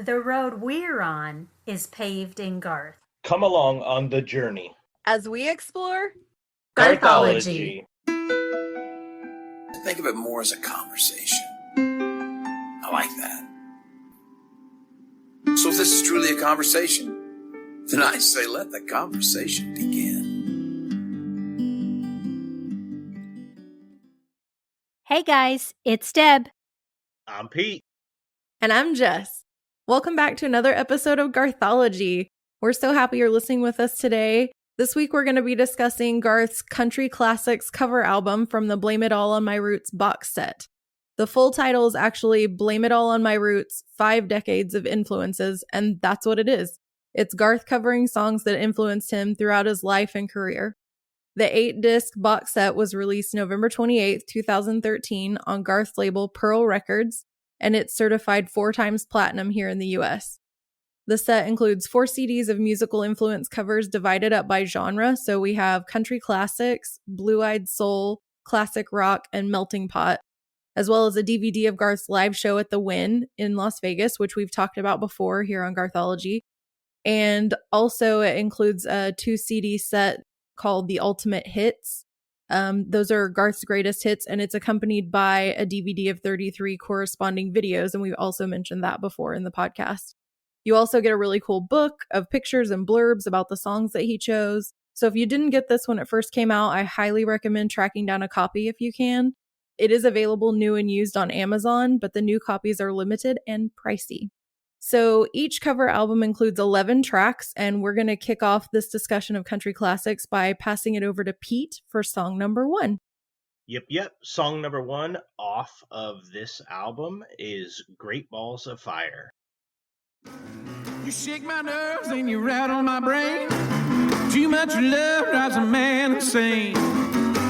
The road we're on is paved in Garth. Come along on the journey as we explore Garthology. Think of it more as a conversation. I like that. So if this is truly a conversation, then I say let the conversation begin. Hey guys, it's Deb. I'm Pete. And I'm Jess. Welcome back to another episode of Garthology. We're so happy you're listening with us today. This week we're going to be discussing Garth's Country Classics cover album from the Blame It All on My Roots box set. The full title is actually Blame It All on My Roots, 5 Decades of Influences, and that's what it is. It's Garth covering songs that influenced him throughout his life and career. The 8-disc box set was released November 28th, 2013 on Garth's label Pearl Records, and it's certified 4 times platinum here in the US. The set includes 4 CDs of musical influence covers divided up by genre, so we have country classics, blue-eyed soul, classic rock, and melting pot, as well as a DVD of Garth's live show at the Wynn in Las Vegas, which we've talked about before here on Garthology. And also it includes a 2 CD set called The Ultimate Hits. Those are Garth's greatest hits, and it's accompanied by a DVD of 33 corresponding videos, and we've also mentioned that before in the podcast. You also get a really cool book of pictures and blurbs about the songs that he chose. So if you didn't get this when it first came out, I highly recommend tracking down a copy if you can. It is available new and used on Amazon, but the new copies are limited and pricey. So each cover album includes 11 tracks, and we're going to kick off this discussion of country classics by passing it over to Pete for song number 1. Yep. Song number 1 off of this album is Great Balls of Fire. You shake my nerves and you rattle my brain. Too much love drives a man insane.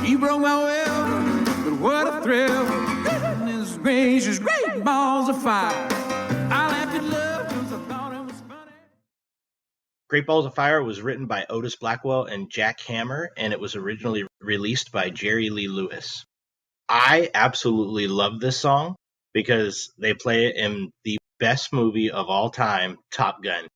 You broke my will, but what a thrill. Goodness gracious, great balls of fire. I laughed at love because I thought it was funny. Great Balls of Fire was written by Otis Blackwell and Jack Hammer, and it was originally released by Jerry Lee Lewis. I absolutely love this song because they play it in the best movie of all time, Top Gun.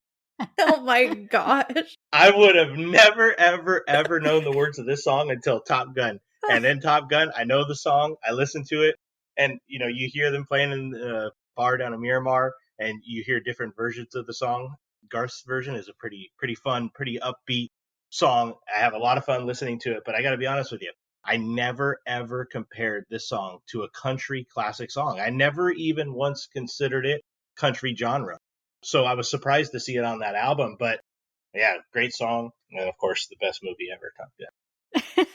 Oh my gosh. I would have never, ever known the words of this song until Top Gun. And then Top Gun, I know the song, I listen to it, and you hear them playing in the bar down in Miramar, and you hear different versions of the song. Garth's version is a pretty fun, pretty upbeat song. I have a lot of fun listening to it, but I got to be honest with you. I never, ever compared this song to a country classic song. I never even once considered it country genre. So I was surprised to see it on that album, but yeah, great song. And of course, the best movie ever, Top Gun.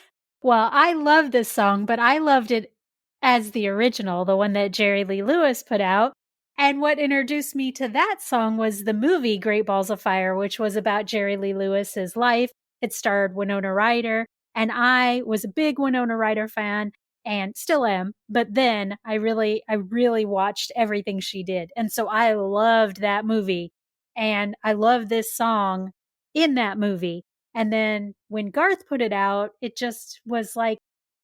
Well, I love this song, but I loved it as the original, the one that Jerry Lee Lewis put out. And what introduced me to that song was the movie Great Balls of Fire, which was about Jerry Lee Lewis's life. It starred Winona Ryder, and I was a big Winona Ryder fan and still am. But then I really watched everything she did. And so I loved that movie, and I love this song in that movie. And then when Garth put it out, it just was like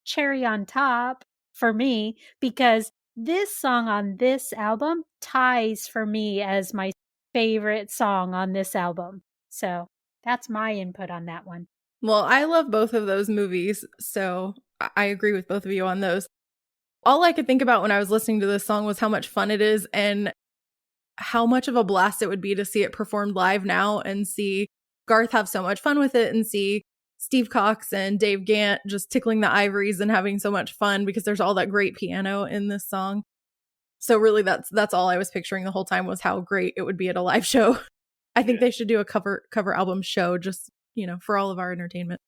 cherry on top for me, because this song on this album ties for me as my favorite song on this album. So that's my input on that one. Well, I love both of those movies, so I agree with both of you on those. All I could think about when I was listening to this song was how much fun it is and how much of a blast it would be to see it performed live now and see Garth have so much fun with it and see Steve Cox and Dave Gant just tickling the ivories and having so much fun because there's all that great piano in this song. So really that's all I was picturing the whole time was how great it would be at a live show. I think they should do a cover album show just, for all of our entertainment.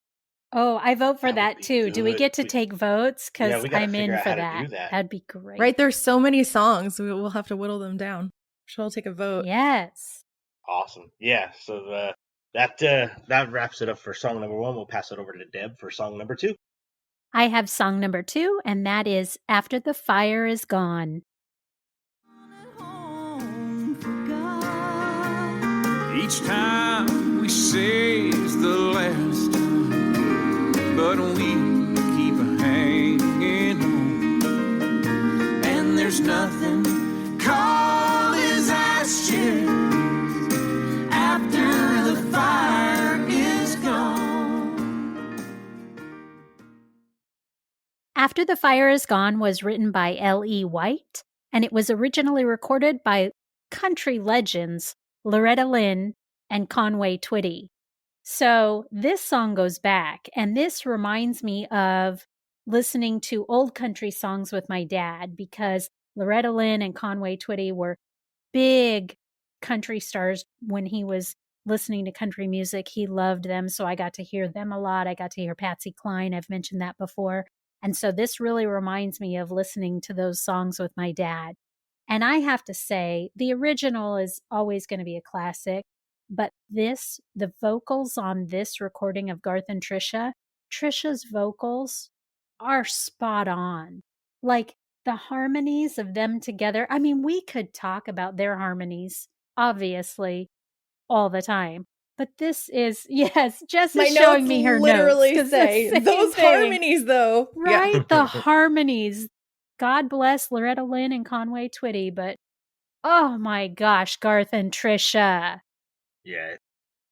Oh, I vote for that too. Do we get to take votes? Because I'm in for that. That'd be great. Right, there's so many songs. We'll have to whittle them down. Should all take a vote. Yes. Awesome. Yeah, so that wraps it up for song number 1. We'll pass it over to Deb for song number 2. I have song number 2, and that is After the Fire Is Gone. Each time we say it's the last time, but we keep hanging on, and there's nothing called as I share. After the Fire Is Gone was written by L.E. White, and it was originally recorded by country legends Loretta Lynn and Conway Twitty. So this song goes back, and this reminds me of listening to old country songs with my dad, because Loretta Lynn and Conway Twitty were big country stars when he was listening to country music. He loved them, so I got to hear them a lot. I got to hear Patsy Cline. I've mentioned that before. And so this really reminds me of listening to those songs with my dad. And I have to say, the original is always going to be a classic, but the vocals on this recording of Garth and Trisha's vocals are spot on. Like, the harmonies of them together. I mean, we could talk about their harmonies, obviously, all the time. But this is, yes, Jess is showing me her literally notes. Say those harmonies, though. Right? Yeah. The harmonies. God bless Loretta Lynn and Conway Twitty, but oh my gosh, Garth and Trisha. Yeah.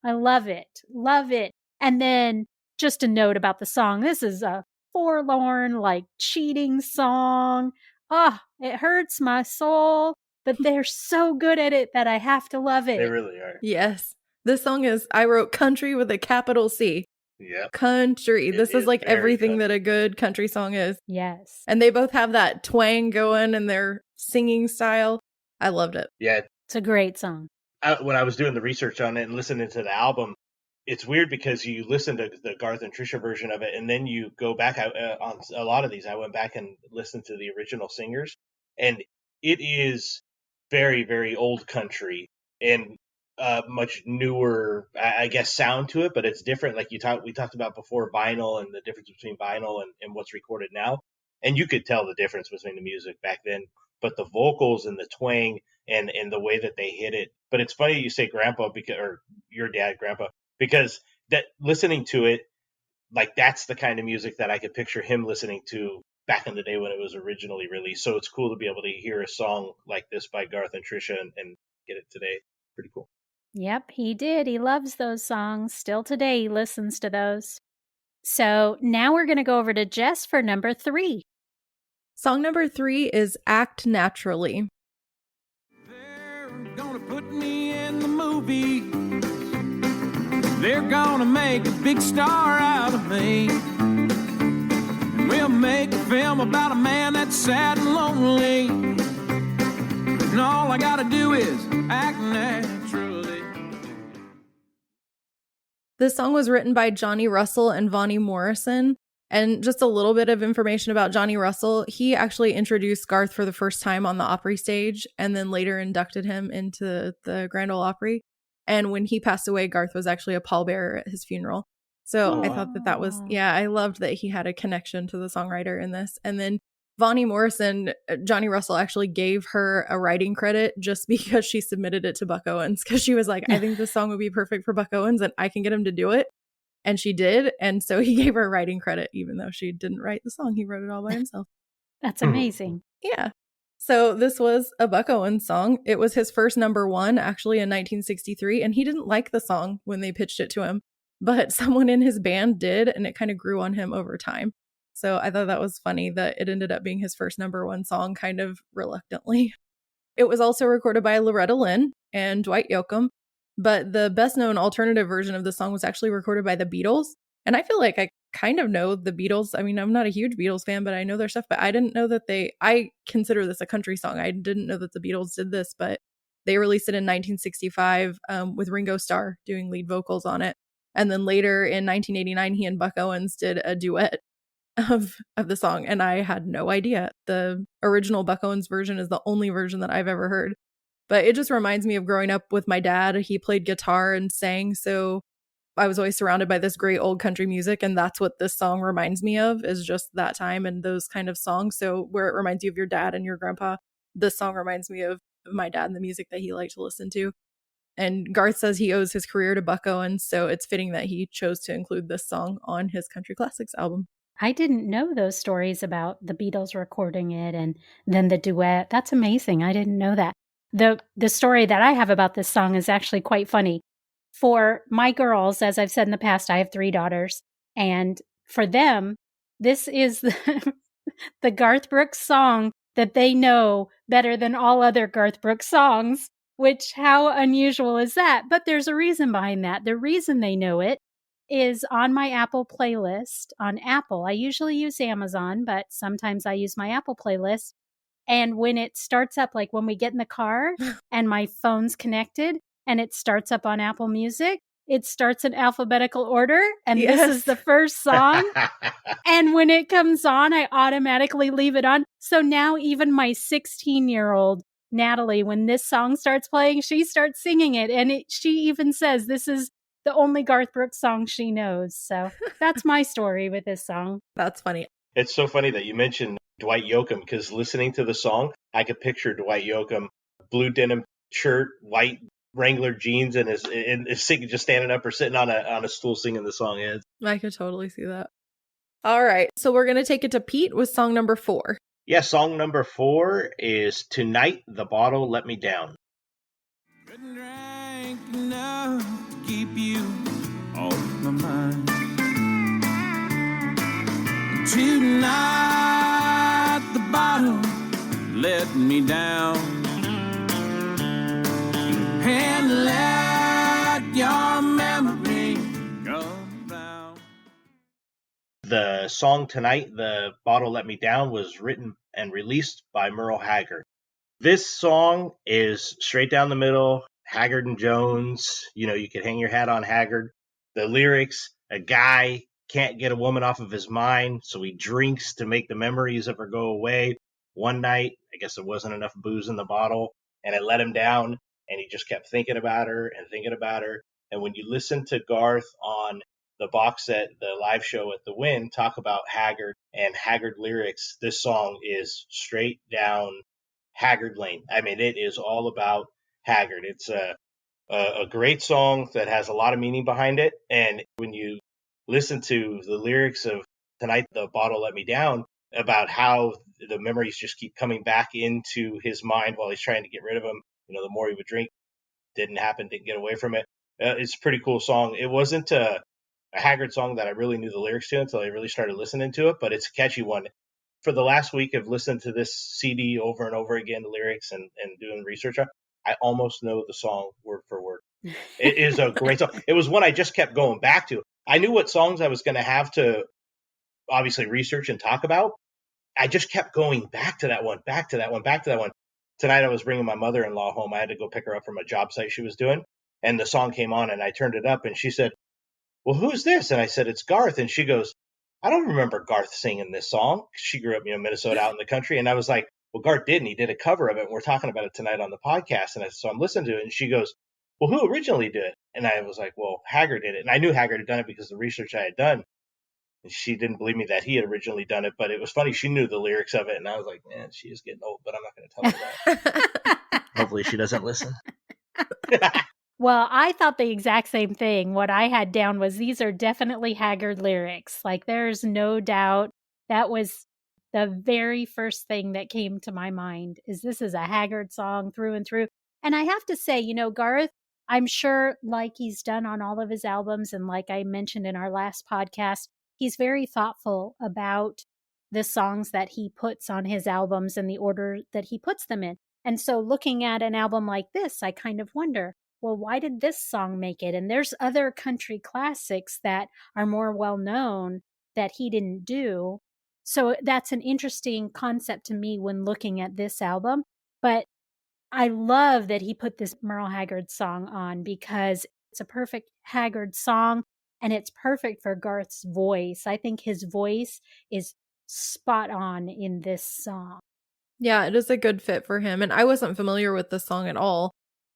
I love it. Love it. And then just a note about the song. This is a forlorn, like, cheating song. Oh, it hurts my soul, but they're so good at it that I have to love it. They really are. Yes. This song is, I wrote country with a capital C. Yep. Country. This is like everything that a good country song is. Yes. And they both have that twang going in their singing style. I loved it. Yeah. It's a great song. When I was doing the research on it and listening to the album, it's weird because you listen to the Garth and Trisha version of it, and then you go back on a lot of these. I went back and listened to the original singers, and it is very, very old country and much newer, I guess, sound to it, but it's different. Like we talked about before, vinyl and the difference between vinyl and what's recorded now, and you could tell the difference between the music back then. But the vocals and the twang and the way that they hit it. But it's funny you say grandpa or your dad, grandpa, because that listening to it, like, that's the kind of music that I could picture him listening to back in the day when it was originally released. So it's cool to be able to hear a song like this by Garth and Trisha and get it today. Pretty cool. Yep, he did. He loves those songs. Still today, he listens to those. So now we're going to go over to Jess for number 3. Song number 3 is Act Naturally. They're gonna put me in the movie. They're gonna make a big star out of me. And we'll make a film about a man that's sad and lonely. And all I gotta do is act naturally. This song was written by Johnny Russell and Vonnie Morrison. And just a little bit of information about Johnny Russell. He actually introduced Garth for the first time on the Opry stage and then later inducted him into the Grand Ole Opry. And when he passed away, Garth was actually a pallbearer at his funeral. So I thought that was, I loved that he had a connection to the songwriter in this. And then Vonnie Morrison, Johnny Russell actually gave her a writing credit just because she submitted it to Buck Owens, because she was like, I think this song would be perfect for Buck Owens and I can get him to do it. And she did. And so he gave her writing credit, even though she didn't write the song. He wrote it all by himself. That's amazing. Yeah. So this was a Buck Owens song. It was his first number 1, actually, in 1963. And he didn't like the song when they pitched it to him. But someone in his band did. And it kind of grew on him over time. So I thought that was funny that it ended up being his first number 1 song, kind of reluctantly. It was also recorded by Loretta Lynn and Dwight Yoakam. But the best known alternative version of the song was actually recorded by the Beatles. And I feel like I kind of know the Beatles. I mean, I'm not a huge Beatles fan, but I know their stuff. But I didn't know that I consider this a country song. I didn't know that the Beatles did this, but they released it in 1965 with Ringo Starr doing lead vocals on it. And then later in 1989, he and Buck Owens did a duet of the song. And I had no idea. The original Buck Owens version is the only version that I've ever heard. But it just reminds me of growing up with my dad. He played guitar and sang, so I was always surrounded by this great old country music, and that's what this song reminds me of, is just that time and those kind of songs. So where it reminds you of your dad and your grandpa, this song reminds me of my dad and the music that he liked to listen to. And Garth says he owes his career to Buck Owens, so it's fitting that he chose to include this song on his Country Classics album. I didn't know those stories about the Beatles recording it and then the duet. That's amazing. I didn't know that. The story that I have about this song is actually quite funny. For my girls, as I've said in the past, I have 3 daughters. And for them, this is the Garth Brooks song that they know better than all other Garth Brooks songs, which how unusual is that? But there's a reason behind that. The reason they know it is on my Apple playlist on Apple. I usually use Amazon, but sometimes I use my Apple playlist. And when it starts up, like when we get in the car and my phone's connected and it starts up on Apple Music, it starts in alphabetical order. And this is the first song. And when it comes on, I automatically leave it on. So now even my 16-year-old Natalie, when this song starts playing, she starts singing it. And she even says this is the only Garth Brooks song she knows. So that's my story with this song. That's funny. It's so funny that you mentioned Dwight Yoakam, because listening to the song, I could picture Dwight Yoakam, blue denim shirt, white Wrangler jeans, and is just standing up or sitting on a stool singing the song. I could totally see that. All right. So we're going to take it to Pete with song number 4. Yeah, song number 4 is Tonight, the Bottle Let Me Down. Couldn't drink enough to keep you off my mind. Tonight, the bottle let me down. And let your memory come down. The song Tonight, the Bottle Let Me Down was written and released by Merle Haggard. This song is straight down the middle, Haggard and Jones. You know, you could hang your hat on Haggard. The lyrics, a guy can't get a woman off of his mind, so he drinks to make the memories of her go away. One night, I guess there wasn't enough booze in the bottle, and it let him down, and he just kept thinking about her and thinking about her. And when you listen to Garth on the box set, the live show at the Wynn, talk about Haggard and Haggard lyrics, this song is straight down Haggard lane. I mean, it is all about Haggard. It's a great song that has a lot of meaning behind it. And when you listen to the lyrics of Tonight, the Bottle Let Me Down, about how the memories just keep coming back into his mind while he's trying to get rid of them. You know, the more he would drink, didn't happen, didn't get away from it. It's a pretty cool song. It wasn't a Haggard song that I really knew the lyrics to until I really started listening to it, but it's a catchy one. For the last week, I've listened to this CD over and over again, the lyrics, and doing research on. I almost know the song word for word. It is a great song. It was one I just kept going back to. I knew what songs I was going to have to obviously research and talk about. I just kept going back to that one, back to that one, back to that one. Tonight I was bringing my mother-in-law home. I had to go pick her up from a job site she was doing, and the song came on, and I turned it up, and she said, "Well, who's this?" And I said, "It's Garth." And she goes, "I don't remember Garth singing this song." She grew up, Minnesota, out in the country. And I was like, "Well, Garth did, and he did a cover of it. And we're talking about it tonight on the podcast." And so I'm listening to it, and she goes, "Well, who originally did it?" And I was like, "Well, Haggard did it." And I knew Haggard had done it because of the research I had done. And she didn't believe me that he had originally done it, but it was funny. She knew the lyrics of it, and I was like, "Man, she is getting old," but I'm not going to tell her that. Hopefully she doesn't listen. Well, I thought the exact same thing. What I had down was these are definitely Haggard lyrics. Like, there's no doubt that was the very first thing that came to my mind is this is a Haggard song through and through. And I have to say, Garth, I'm sure like he's done on all of his albums, and like I mentioned in our last podcast, he's very thoughtful about the songs that he puts on his albums and the order that he puts them in. And so looking at an album like this, I kind of wonder, well, why did this song make it? And there's other country classics that are more well-known that he didn't do. So that's an interesting concept to me when looking at this album. But I love that he put this Merle Haggard song on because it's a perfect Haggard song and it's perfect for Garth's voice. I think his voice is spot on in this song. Yeah, it is a good fit for him. And I wasn't familiar with this song at all.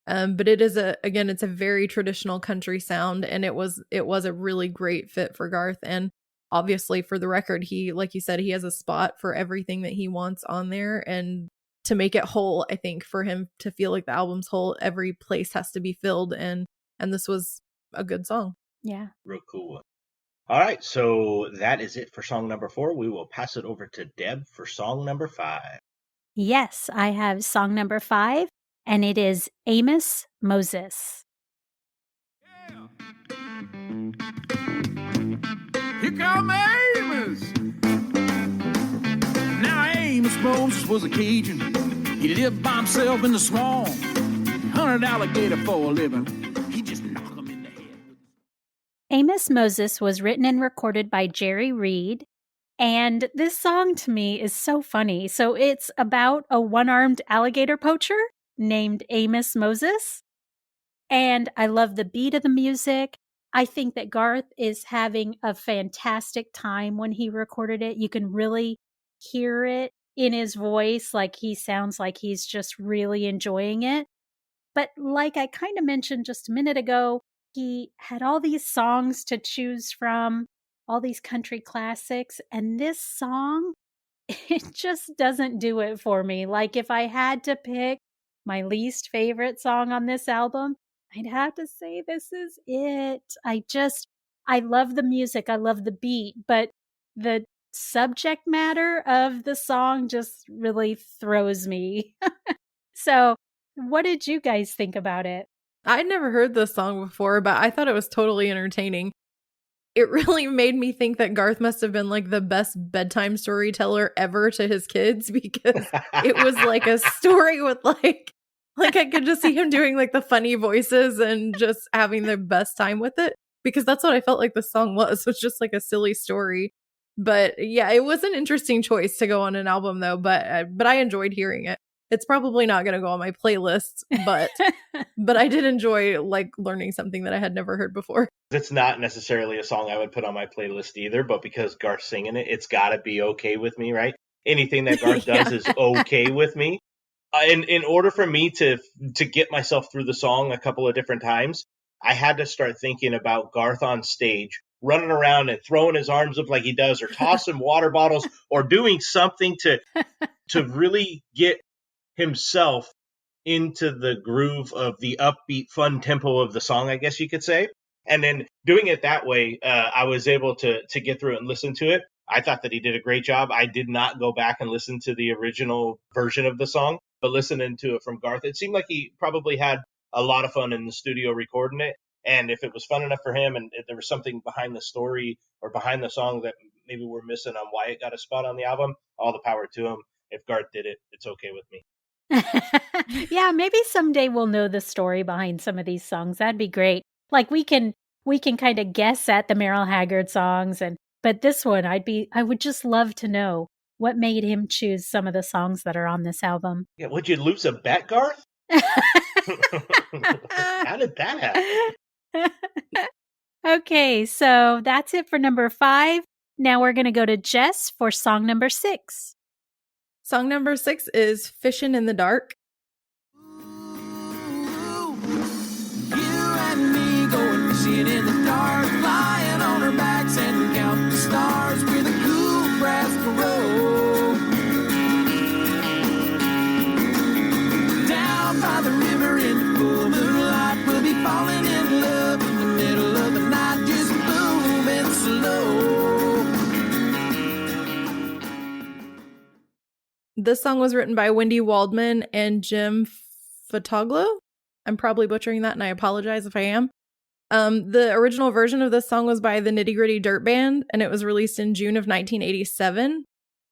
But it is it's a very traditional country sound, and it was a really great fit for Garth. And obviously, for the record, he, like you said, he has a spot for everything that he wants on there. And to make it whole, I think for him to feel like the album's whole, every place has to be filled. And this was a good song. Yeah. Real cool. All right. So that is it for song number 4. We will pass it over to Deb for song number 5. Yes, I have song number 5, and it is Amos Moses. Yeah. Here come Amos. Moses was a Cajun. He lived by himself in the swamp. He hunted alligator for a living. He just knocked him in the head. Amos Moses was written and recorded by Jerry Reed. And this song to me is so funny. So it's about a one-armed alligator poacher named Amos Moses. And I love the beat of the music. I think that Garth is having a fantastic time when he recorded it. You can really hear it in his voice. Like he sounds like he's just really enjoying it. But like I kind of mentioned just a minute ago, he had all these songs to choose from, all these country classics. And this song, it just doesn't do it for me. Like if I had to pick my least favorite song on this album, I'd have to say this is it. I love the music. I love the beat, but the subject matter of the song just really throws me. So what did you guys think about it? I'd never heard this song before, but I thought it was totally entertaining. It really made me think that Garth must have been like the best bedtime storyteller ever to his kids, because it was like a story with like I could just see him doing like the funny voices and just having the best time with it, because that's what I felt like the song was just like a silly story. But yeah, it was an interesting choice to go on an album though, but I enjoyed hearing it. It's probably not going to go on my playlist, but I did enjoy like learning something that I had never heard before. It's not necessarily a song I would put on my playlist either, but because Garth's singing it, it's got to be okay with me, right? Anything that Garth does is okay with me. In order for me to get myself through the song a couple of different times, I had to start thinking about Garth on stage, running around and throwing his arms up like he does, or tossing water bottles, or doing something to really get himself into the groove of the upbeat, fun tempo of the song, I guess you could say. And then doing it that way, I was able to get through it and listen to it. I thought that he did a great job. I did not go back and listen to the original version of the song, but listening to it from Garth, it seemed like he probably had a lot of fun in the studio recording it. And if it was fun enough for him, and if there was something behind the story or behind the song that maybe we're missing on why it got a spot on the album, all the power to him. If Garth did it, it's okay with me. Yeah, maybe someday we'll know the story behind some of these songs. That'd be great. Like we can kind of guess at the Merrill Haggard songs, but this one I would just love to know what made him choose some of the songs that are on this album. Yeah, would you lose a bet, Garth? How did that happen? Okay, so that's it for number 5. Now we're going to go to Jess for song number 6. Song number 6 is Fishin' in the Dark. You and me going fishing in the dark, lying on our backs and count the stars with a cool brass parole. Down by the river in the full moonlight, we'll be falling in love in the middle of the night, just moving slow. This song was written by Wendy Waldman and Jim Fotoglo. I'm probably butchering that, and I apologize if I am. The original version of this song was by the Nitty Gritty Dirt Band, and it was released in June of 1987.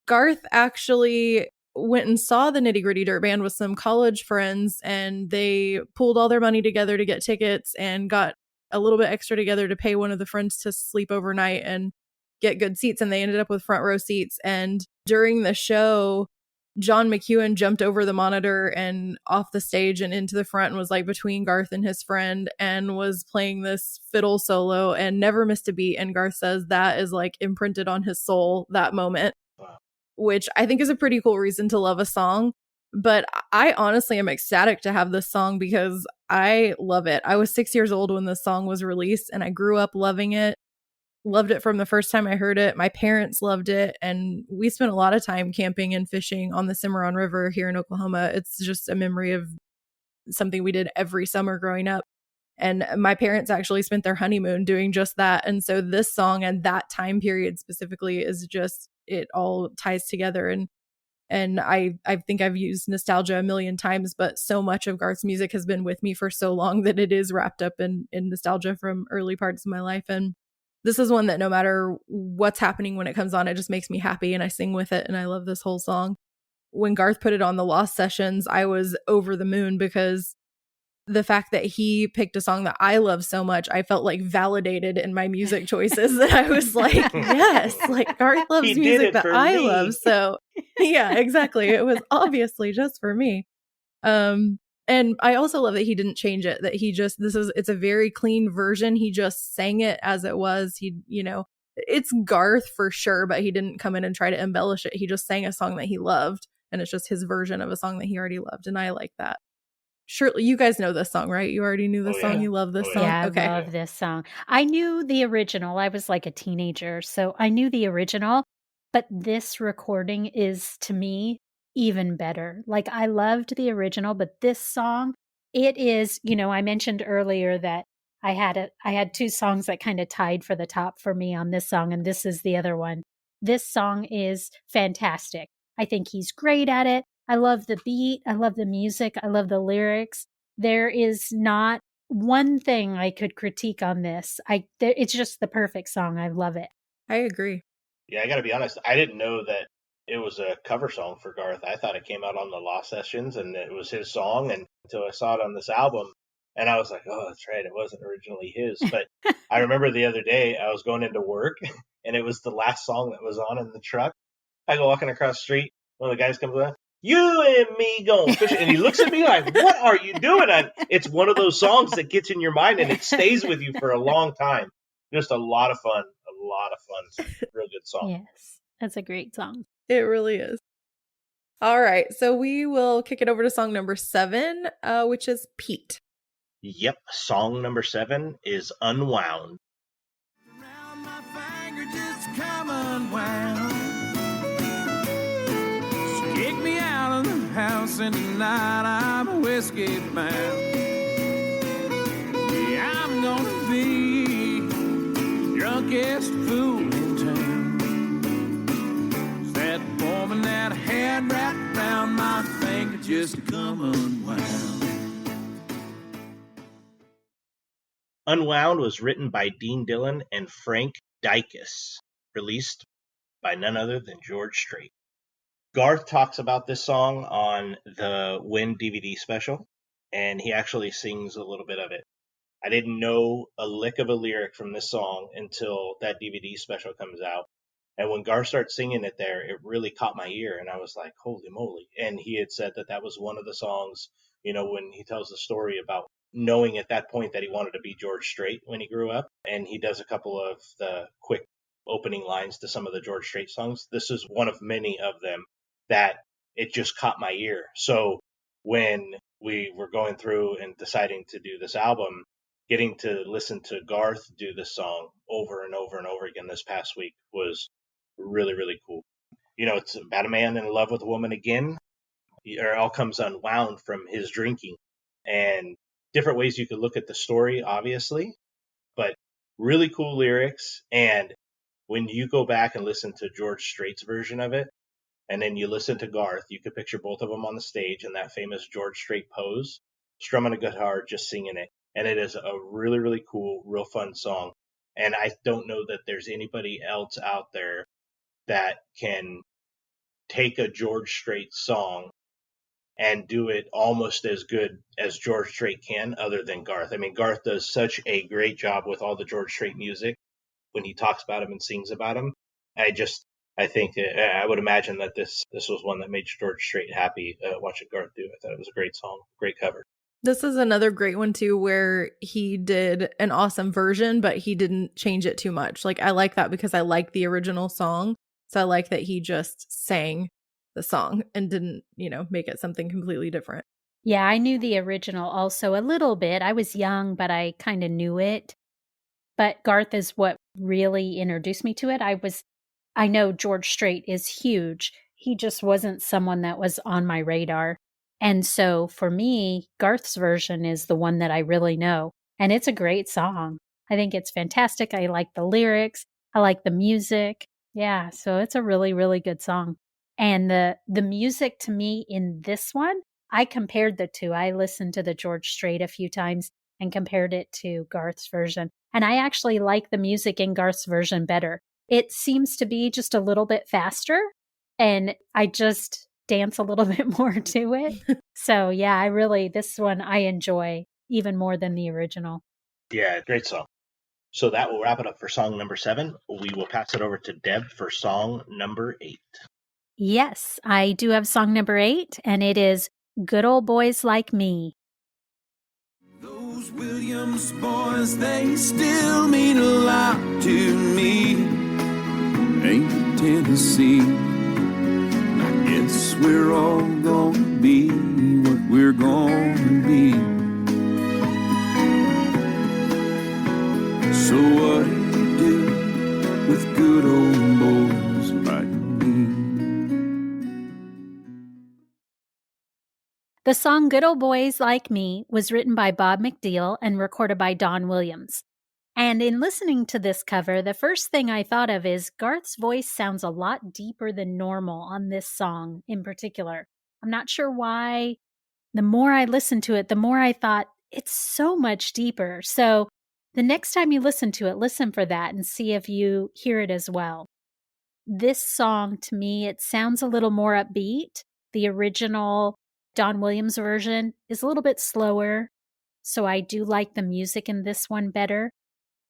Garth actually went and saw the Nitty Gritty Dirt Band with some college friends, and they pulled all their money together to get tickets and got a little bit extra together to pay one of the friends to sleep overnight and get good seats, and they ended up with front row seats. And during the show, John McEwen jumped over the monitor and off the stage and into the front and was like between Garth and his friend and was playing this fiddle solo and never missed a beat. And Garth says that is like imprinted on his soul, that moment, which I think is a pretty cool reason to love a song. But I honestly am ecstatic to have this song because I love it. I was 6 years old when this song was released and I grew up loving it. Loved it from the first time I heard it. My parents loved it. And we spent a lot of time camping and fishing on the Cimarron River here in Oklahoma. It's just a memory of something we did every summer growing up. And my parents actually spent their honeymoon doing just that. And so this song and that time period specifically is just, it all ties together. And I think I've used nostalgia a million times, but so much of Garth's music has been with me for so long that it is wrapped up in nostalgia from early parts of my life. And this is one that no matter what's happening when it comes on, it just makes me happy and I sing with it and I love this whole song. when Garth put it on the Lost Sessions, I was over the moon because the fact that he picked a song that I love so much, I felt like validated in my music choices. That I was like, yes, like Garth loves He did music it that for I me. love. So yeah, exactly. It was obviously just for me. And I also love that he didn't change it, that he just, it's a very clean version. He just sang it as it was. He, it's Garth for sure, but he didn't come in and try to embellish it. He just sang a song that he loved, and it's just his version of a song that he already loved. And I like that. Surely you guys know this song, right? You already knew this song. Yeah. You love this song. Yeah, I Okay. love this song. I knew the original. I was like a teenager, so I knew the original, but this recording is, to me, even better. Like, I loved the original, but this song, it is, I mentioned earlier that I had two songs that kind of tied for the top for me on this song, and this is the other one. This song is fantastic. I think he's great at it. I love the beat. I love the music. I love the lyrics. There is not one thing I could critique on this. It's just the perfect song. I love it. I agree. Yeah, I got to be honest. I didn't know that it was a cover song for Garth. I thought it came out on the Lost Sessions and it was his song, and until I saw it on this album, and I was like, oh, that's right, it wasn't originally his. But I remember the other day I was going into work, and it was the last song that was on in the truck. I go walking across the street, one of the guys comes in, you and me going fishing, and he looks at me like, what are you doing? It's one of those songs that gets in your mind and it stays with you for a long time. Just a lot of fun. Real good song. Yes, that's a great song. It really is. All right, so we will kick it over to song number 7, which is Pete. Yep, song number 7 is Unwound. Around my finger just come unwound. She kicked me out of the house, and tonight I'm a whiskey bound. Yeah, I'm gonna be the drunkest fool in town. 'Cause that woman that I had wrapped around my finger just come unwound. Unwound was written by Dean Dillon and Frank Dykes, released by none other than George Strait. Garth talks about this song on the Win DVD special, and he actually sings a little bit of it. I didn't know a lick of a lyric from this song until that DVD special comes out. And when Garth started singing it there, it really caught my ear, and I was like, holy moly. And he had said that that was one of the songs, when he tells the story about knowing at that point that he wanted to be George Strait when he grew up. And he does a couple of the quick opening lines to some of the George Strait songs. This is one of many of them that it just caught my ear. So when we were going through and deciding to do this album, getting to listen to Garth do this song over and over and over again this past week was really, really cool. It's about a man in love with a woman again. It all comes unwound from his drinking, and different ways you could look at the story, obviously, but really cool lyrics. And when you go back and listen to George Strait's version of it, and then you listen to Garth, you could picture both of them on the stage in that famous George Strait pose, strumming a guitar, just singing it. And it is a really, really cool, real fun song. And I don't know that there's anybody else out there that can take a George Strait song and do it almost as good as George Strait can, other than Garth. I mean, Garth does such a great job with all the George Strait music when he talks about him and sings about him. I think I would imagine that this was one that made George Strait happy watching Garth do it. I thought it was a great song, great cover. This is another great one too, where he did an awesome version, but he didn't change it too much. Like, I like that because I like the original song. So I like that he just sang the song and didn't, make it something completely different. Yeah, I knew the original also a little bit. I was young, but I kind of knew it. But Garth is what really introduced me to it. I know George Strait is huge. He just wasn't someone that was on my radar. And so for me, Garth's version is the one that I really know. And it's a great song. I think it's fantastic. I like the lyrics. I like the music. Yeah, so it's a really, really good song. And the music to me in this one, I compared the two. I listened to the George Strait a few times and compared it to Garth's version. And I actually like the music in Garth's version better. It seems to be just a little bit faster. And dance a little bit more to it. So yeah, this one I enjoy even more than the original. Yeah, great song. So that will wrap it up for song number 7. We will pass it over to Deb for song number 8. Yes, I do have song number 8, and it is Good Old Boys Like Me. Those Williams boys, they still mean a lot to me. Ain't Tennessee. I guess we're all gonna be what we're gonna be. So what do you do with good old boys like me? The song Good Old Boys Like Me was written by Bob McDeal and recorded by Don Williams. And in listening to this cover, the first thing I thought of is Garth's voice sounds a lot deeper than normal on this song in particular. I'm not sure why. The more I listened to it, the more I thought it's so much deeper. So the next time you listen to it, listen for that and see if you hear it as well. This song, to me, it sounds a little more upbeat. The original Don Williams version is a little bit slower, so I do like the music in this one better.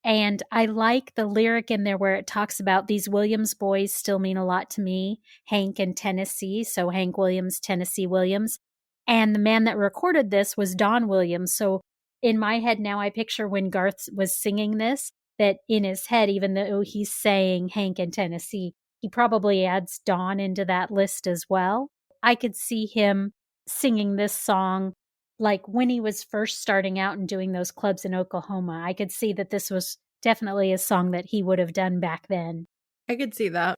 And I like the lyric in there where it talks about these Williams boys still mean a lot to me, Hank and Tennessee, so Hank Williams, Tennessee Williams. And the man that recorded this was Don Williams. So in my head now, I picture when Garth was singing this, that in his head, even though he's saying Hank and Tennessee, he probably adds Don into that list as well. I could see him singing this song like when he was first starting out and doing those clubs in Oklahoma. I could see that this was definitely a song that he would have done back then. I could see that.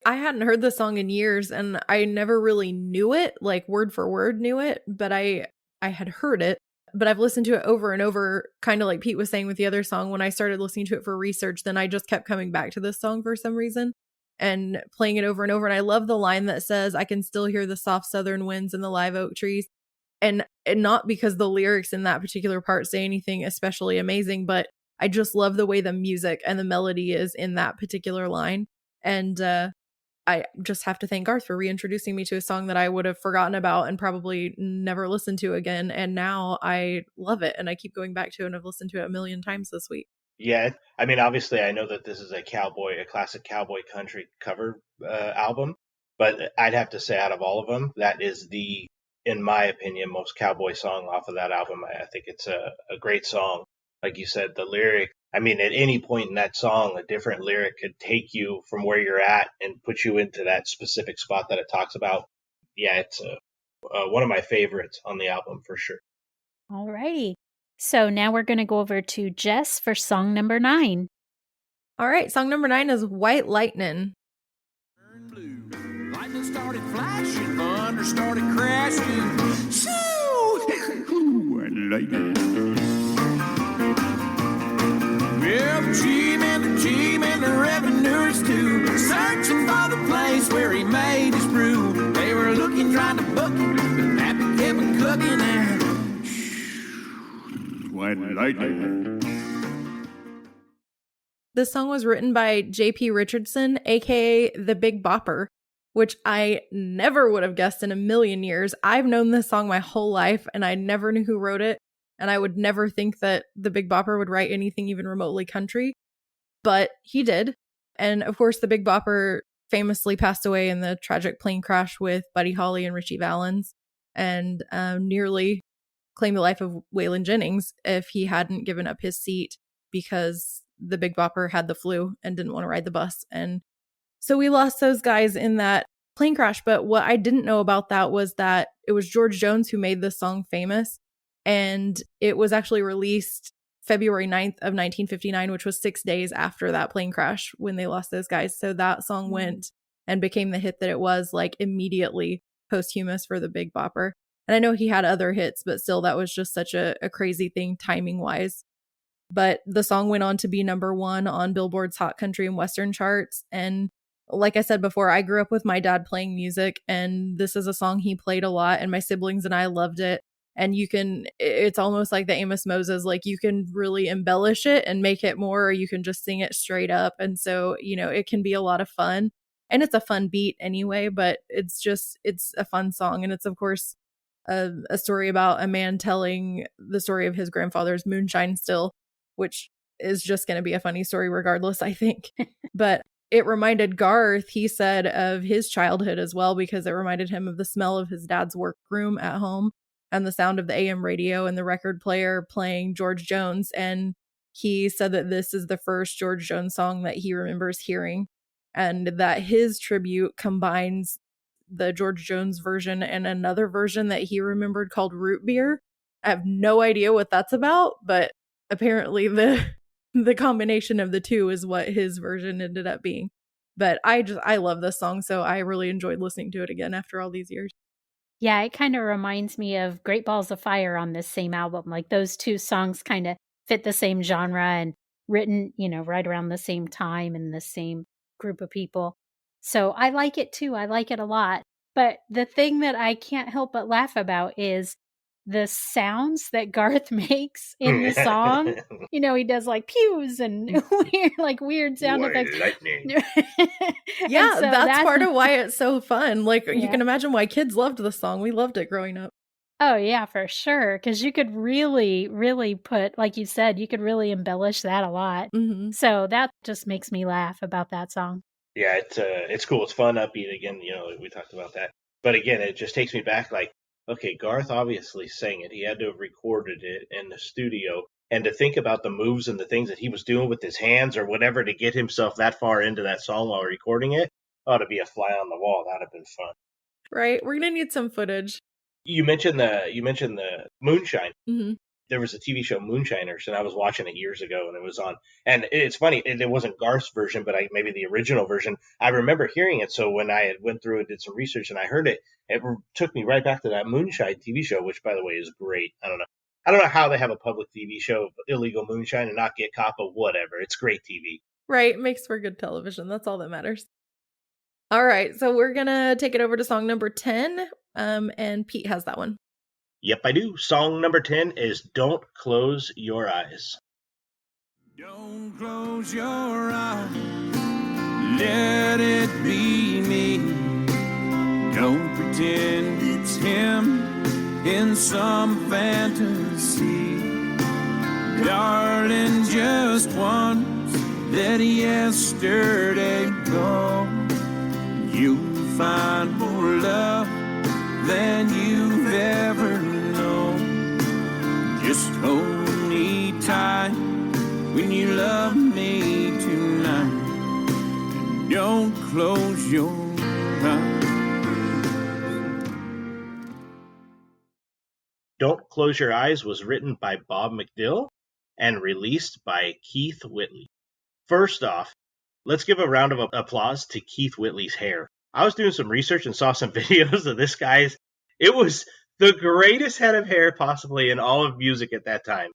I hadn't heard the song in years, and I never really knew it, like word for word knew it, but I had heard it. But I've listened to it over and over, kind of like Pete was saying with the other song. When I started listening to it for research, then I just kept coming back to this song for some reason and playing it over and over. And I love the line that says, I can still hear the soft southern winds in the live oak trees. And not because the lyrics in that particular part say anything especially amazing, but I just love the way the music and the melody is in that particular line. And I just have to thank Garth for reintroducing me to a song that I would have forgotten about and probably never listened to again. And now I love it, and I keep going back to it, and I've listened to it a million times this week. Yeah, I mean, obviously, I know that this is a classic cowboy country cover album, but I'd have to say out of all of them, that is in my opinion, most cowboy song off of that album. I think it's a great song. Like you said, the lyric, I mean, at any point in that song, a different lyric could take you from where you're at and put you into that specific spot that it talks about. Yeah, it's one of my favorites on the album for sure. All righty. So now we're going to go over to Jess for song number 9. All right, song number 9 is White Lightning. Blue. Lightning started flashing, thunder started crashing. Shoo! White lightning. Well, the team and the revenuers too, searching for the place where he made his brew. They were looking, trying to book him, but Nappy kept him cooking and white lightning. This song was written by J.P. Richardson, aka the Big Bopper, which I never would have guessed in a million years. I've known this song my whole life, and I never knew who wrote it. And I would never think that the Big Bopper would write anything even remotely country, but he did. And of course, the Big Bopper famously passed away in the tragic plane crash with Buddy Holly and Richie Valens, and nearly claimed the life of Waylon Jennings if he hadn't given up his seat because the Big Bopper had the flu and didn't want to ride the bus. And so we lost those guys in that plane crash. But what I didn't know about that was that it was George Jones who made this song famous. And it was actually released February 9th of 1959, which was 6 days after that plane crash when they lost those guys. So that song went and became the hit that it was, like, immediately posthumous for the Big Bopper. And I know he had other hits, but still, that was just such a crazy thing timing wise. But the song went on to be number 1 on Billboard's Hot Country and Western charts. And like I said before, I grew up with my dad playing music, and this is a song he played a lot, and my siblings and I loved it. And it's almost like the Amos Moses, like you can really embellish it and make it more, or you can just sing it straight up. And so, it can be a lot of fun. And it's a fun beat anyway, but it's a fun song. And it's, of course, a story about a man telling the story of his grandfather's moonshine still, which is just going to be a funny story regardless, I think. But it reminded Garth, he said, of his childhood as well, because it reminded him of the smell of his dad's workroom at home and the sound of the AM radio and the record player playing George Jones. And he said that this is the first George Jones song that he remembers hearing, and that his tribute combines the George Jones version and another version that he remembered called Root Beer. I have no idea what that's about, but apparently the combination of the two is what his version ended up being. But I love this song, so I really enjoyed listening to it again after all these years. Yeah, it kind of reminds me of Great Balls of Fire on this same album. Like those two songs kind of fit the same genre and written, right around the same time and the same group of people. So I like it too. I like it a lot. But the thing that I can't help but laugh about is the sounds that Garth makes in the song. He does like pews and weird sound effects. Lightning. Yeah, so that's part of why it's so fun. Like, you can imagine why kids loved the song. We loved it growing up. Oh, yeah, for sure. Because you could really, really put, like you said, you could really embellish that a lot. Mm-hmm. So that just makes me laugh about that song. Yeah, it's cool. It's fun, upbeat. Again, we talked about that. But again, it just takes me back like, okay, Garth obviously sang it. He had to have recorded it in the studio. And to think about the moves and the things that he was doing with his hands or whatever to get himself that far into that song while recording it ought to be a fly on the wall. That'd have been fun. Right. We're going to need some footage. You mentioned the moonshine. Mm-hmm. There was a TV show, Moonshiners, and I was watching it years ago, and it was on. And it's funny, it wasn't Garth's version, but maybe the original version. I remember hearing it, so when I had went through and did some research and I heard it, it took me right back to that Moonshine TV show, which, by the way, is great. I don't know how they have a public TV show of illegal moonshine and not get caught, but whatever. It's great TV. Right, makes for good television. That's all that matters. All right, so we're going to take it over to song number 10, and Pete has that one. Yep, I do. Song number 10 is Don't Close Your Eyes. Don't close your eyes, let it be me. Don't pretend it's him in some fantasy. Darling, just once, let yesterday go. You'll find more love than you've ever known. Just hold me tight when you love me tonight. And don't close your eyes. Don't Close Your Eyes was written by Bob McDill and released by Keith Whitley. First off, let's give a round of applause to Keith Whitley's hair. I was doing some research and saw some videos of this guy's. It was the greatest head of hair possibly in all of music at that time.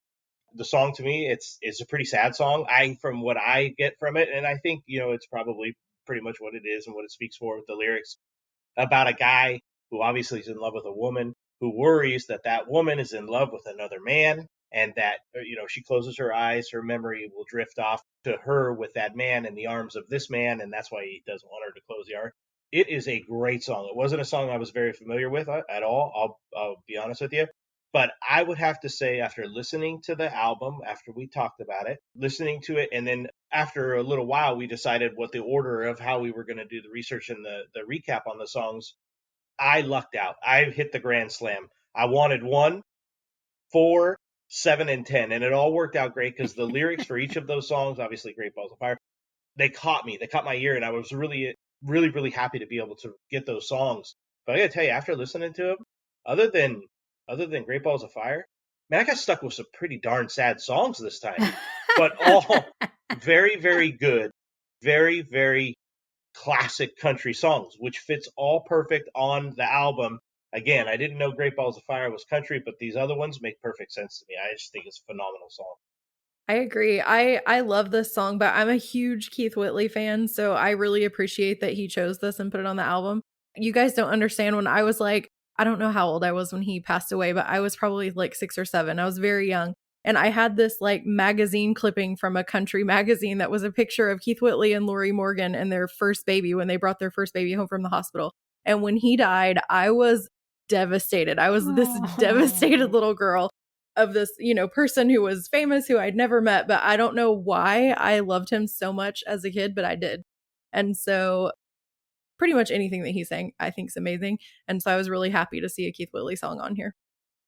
The song, to me, it's a pretty sad song. From what I get from it, and I think it's probably pretty much what it is and what it speaks for with the lyrics about a guy who obviously is in love with a woman who worries that that woman is in love with another man, and that she closes her eyes, her memory will drift off to her with that man in the arms of this man, and that's why he doesn't want her to close the arms. It is a great song. It wasn't a song I was very familiar with at all. I'll be honest with you. But I would have to say, after listening to the album, after we talked about it, listening to it, and then after a little while, we decided what the order of how we were going to do the research and the recap on the songs. I lucked out. I hit the grand slam. I wanted 1, 4, 7, and 10. And it all worked out great because the lyrics for each of those songs, obviously Great Balls of Fire, they caught me. They caught my ear, and I was really, really, really happy to be able to get those songs. But I got to tell you, after listening to them, other than Great Balls of Fire, man, I got stuck with some pretty darn sad songs this time. But all very, very good, very, very classic country songs, which fits all perfect on the album. Again, I didn't know Great Balls of Fire was country, but these other ones make perfect sense to me. I just think it's a phenomenal song. I agree. I love this song, but I'm a huge Keith Whitley fan, so I really appreciate that he chose this and put it on the album. You guys don't understand, when I was like, I don't know how old I was when he passed away, but I was probably like 6 or 7. I was very young. And I had this like magazine clipping from a country magazine that was a picture of Keith Whitley and Lori Morgan and their first baby when they brought their first baby home from the hospital. And when he died, I was devastated. I was this devastated little girl of this, person who was famous, who I'd never met, but I don't know why I loved him so much as a kid, but I did. And so pretty much anything that he sang, I think is amazing. And so I was really happy to see a Keith Whitley song on here.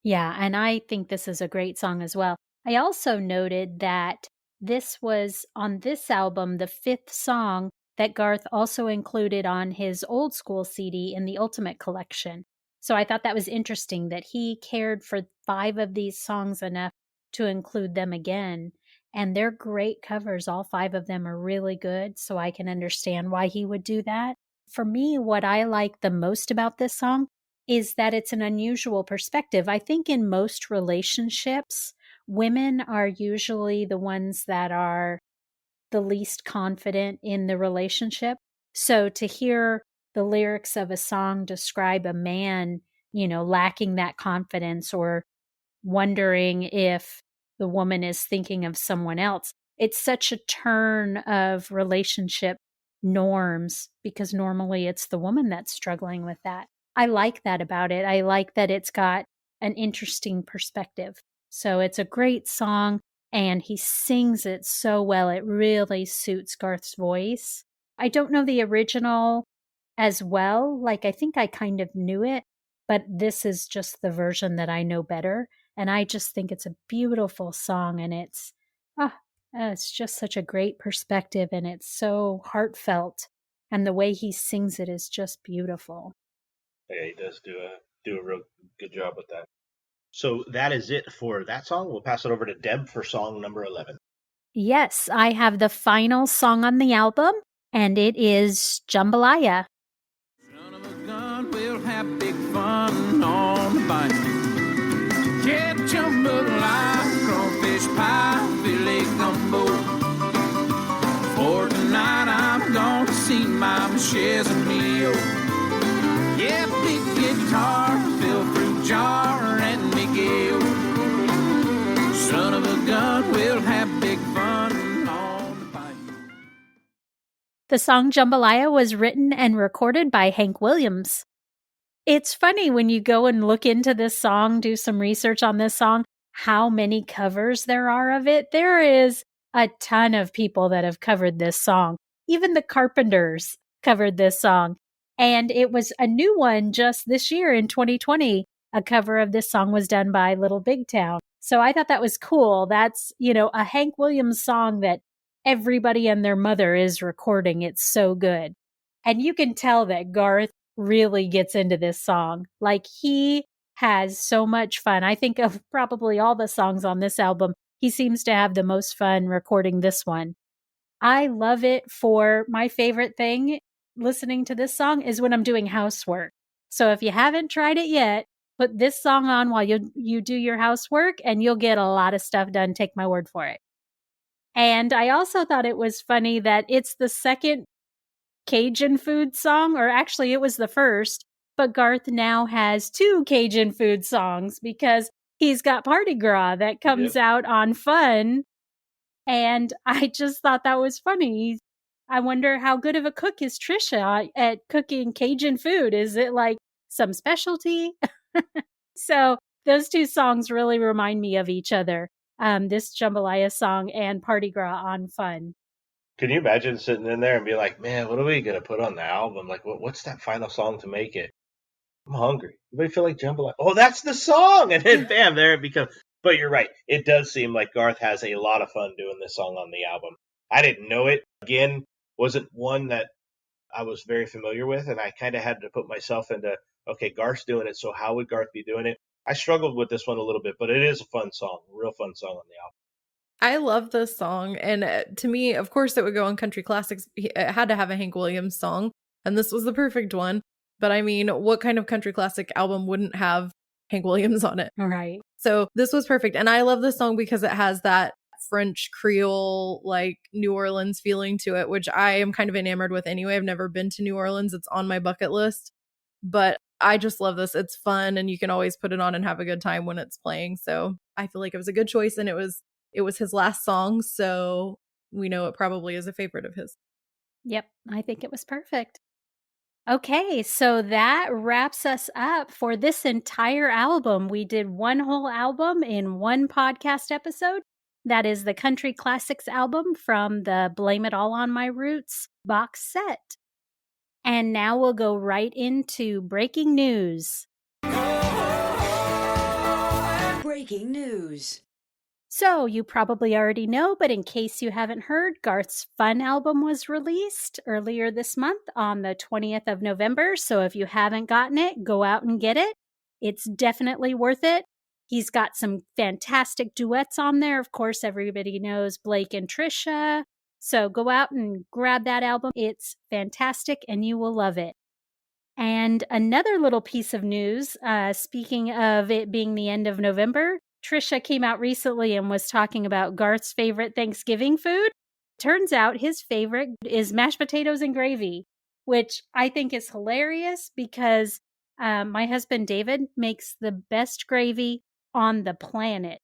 Yeah, and I think this is a great song as well. I also noted that this was on this album, the 5th song that Garth also included on his old school CD in the Ultimate Collection. So I thought that was interesting that he cared for 5 of these songs enough to include them again. And they're great covers. All 5 of them are really good, so I can understand why he would do that. For me, what I like the most about this song is that it's an unusual perspective. I think in most relationships, women are usually the ones that are the least confident in the relationship. So to hear the lyrics of a song describe a man, lacking that confidence or wondering if the woman is thinking of someone else, it's such a turn of relationship norms because normally it's the woman that's struggling with that. I like that about it. I like that it's got an interesting perspective. So it's a great song and he sings it so well. It really suits Garth's voice. I don't know the original as well. Like, I think I kind of knew it, but this is just the version that I know better. And I just think it's a beautiful song and it's just such a great perspective and it's so heartfelt. And the way he sings it is just beautiful. Yeah, he does do a real good job with that. So that is it for that song. We'll pass it over to Deb for song number 11. Yes, I have the final song on the album, and it is Jambalaya. Son of a gun, we'll have big fun on the bike. Get jambalaya, crawfish pie, filet gumbo. For tonight I'm gonna see my Michelle's meal. Yeah, big guitar, fill fruit jar, and Miguel. Son of a gun, we'll have big fun on the bike. The song Jambalaya was written and recorded by Hank Williams. It's funny when you go and look into this song, do some research on this song, how many covers there are of it. There is a ton of people that have covered this song. Even the Carpenters covered this song. And it was a new one just this year in 2020. A cover of this song was done by Little Big Town. So I thought that was cool. That's, a Hank Williams song that everybody and their mother is recording. It's so good. And you can tell that Garth really gets into this song. Like, he has so much fun. I think of probably all the songs on this album, he seems to have the most fun recording this one. I love it for my favorite thing listening to this song is when I'm doing housework. So if you haven't tried it yet, put this song on while you do your housework and you'll get a lot of stuff done. Take my word for it. And I also thought it was funny that it's the second Cajun food song, or actually it was the first, but Garth now has 2 Cajun food songs because he's got Party Gras that comes out on Fun. And I just thought that was funny. I wonder how good of a cook is Trisha at cooking Cajun food. Is it like some specialty? So those 2 songs really remind me of each other. This Jambalaya song and Party Gras on Fun. Can you imagine sitting in there and be like, man, what are we going to put on the album? Like, what's that final song to make it? I'm hungry. Anybody feel like Jambalaya? Oh, that's the song! And then bam, there it becomes. But you're right. It does seem like Garth has a lot of fun doing this song on the album. I didn't know it. Again, wasn't one that I was very familiar with, and I kind of had to put myself into, okay, Garth's doing it, so how would Garth be doing it? I struggled with this one a little bit, but it is a fun song, a real fun song on the album. I love this song, and to me, of course, it would go on country classics. It had to have a Hank Williams song, and this was the perfect one. But I mean, what kind of country classic album wouldn't have Hank Williams on it? Right. So this was perfect. And I love this song because it has that French Creole, like New Orleans feeling to it, which I am kind of enamored with anyway. I've never been to New Orleans. It's on my bucket list. But I just love this. It's fun and you can always put it on and have a good time when it's playing. So I feel like it was a good choice, and it was his last song, so we know it probably is a favorite of his. Yep, I think it was perfect. Okay, so that wraps us up for this entire album. We did one whole album in one podcast episode. That is the Country Classics album from the Blame It All on My Roots box set. And now we'll go right into breaking news. Breaking news. So, you probably already know, but in case you haven't heard, Garth's Fun album was released earlier this month on the 20th of November. So, if you haven't gotten it, go out and get it. It's definitely worth it. He's got some fantastic duets on there. Of course, everybody knows Blake and Trisha. So, go out and grab that album. It's fantastic and you will love it. And another little piece of news, speaking of it being the end of November, Trisha came out recently and was talking about Garth's favorite Thanksgiving food. Turns out his favorite is mashed potatoes and gravy, which I think is hilarious because my husband David makes the best gravy on the planet.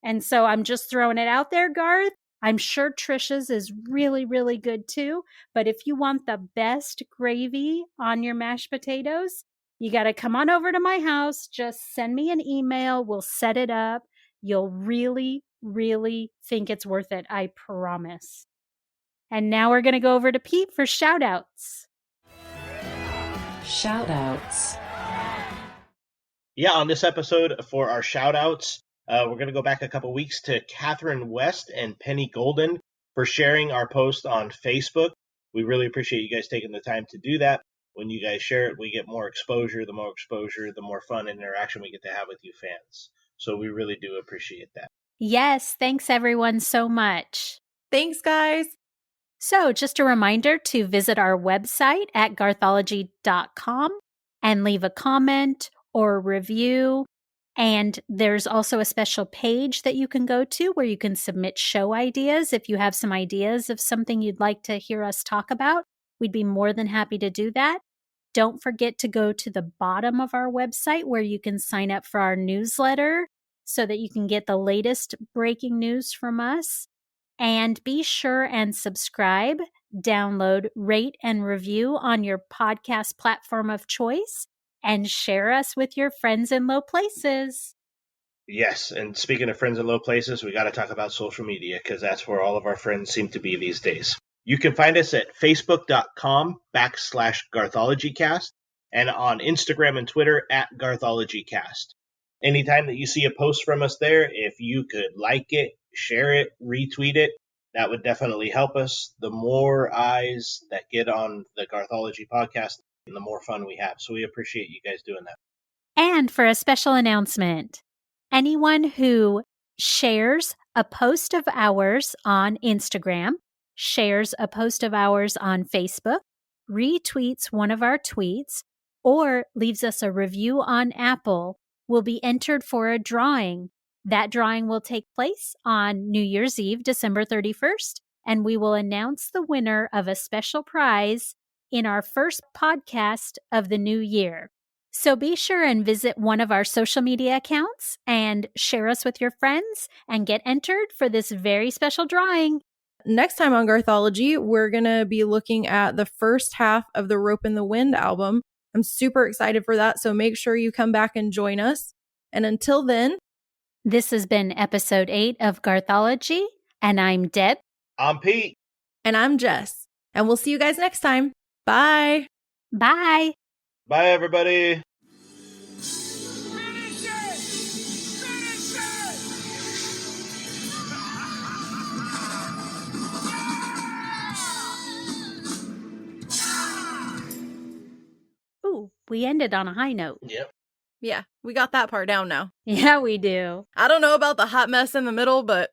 And so I'm just throwing it out there, Garth. I'm sure Trisha's is really, really good too. But if you want the best gravy on your mashed potatoes, you got to come on over to my house. Just send me an email. We'll set it up. You'll really, really think it's worth it. I promise. And now we're going to go over to Pete for shout outs. Shout outs. Yeah, on this episode for our shout outs, we're going to go back a couple weeks to Catherine West and Penny Golden for sharing our post on Facebook. We really appreciate you guys taking the time to do that. When you guys share it, we get more exposure. The more exposure, the more fun and interaction we get to have with you fans. So we really do appreciate that. Yes, thanks everyone so much. Thanks, guys. So just a reminder to visit our website at garthology.com and leave a comment or review. And there's also a special page that you can go to where you can submit show ideas. If you have some ideas of something you'd like to hear us talk about, we'd be more than happy to do that. Don't forget to go to the bottom of our website where you can sign up for our newsletter so that you can get the latest breaking news from us. And be sure and subscribe, download, rate, and review on your podcast platform of choice, and share us with your friends in low places. Yes, and speaking of friends in low places, we got to talk about social media because that's where all of our friends seem to be these days. You can find us at facebook.com/GarthologyCast and on Instagram and Twitter at GarthologyCast. Anytime that you see a post from us there, if you could like it, share it, retweet it, that would definitely help us. The more eyes that get on the Garthology podcast, the more fun we have. So we appreciate you guys doing that. And for a special announcement, anyone who shares a post of ours on Instagram, shares a post of ours on Facebook, retweets one of our tweets, or leaves us a review on Apple will be entered for a drawing. That drawing will take place on New Year's Eve, December 31st, and we will announce the winner of a special prize in our first podcast of the new year. So be sure and visit one of our social media accounts and share us with your friends and get entered for this very special drawing. Next time on Garthology, we're going to be looking at the first half of the Rope in the Wind album. I'm super excited for that, so make sure you come back and join us. And until then, this has been episode 8 of Garthology, and I'm Deb. I'm Pete. And I'm Jess. And we'll see you guys next time. Bye. Bye. Bye, everybody. Ooh, we ended on a high note. Yep. Yeah, we got that part down now. Yeah, we do. I don't know about the hot mess in the middle, but...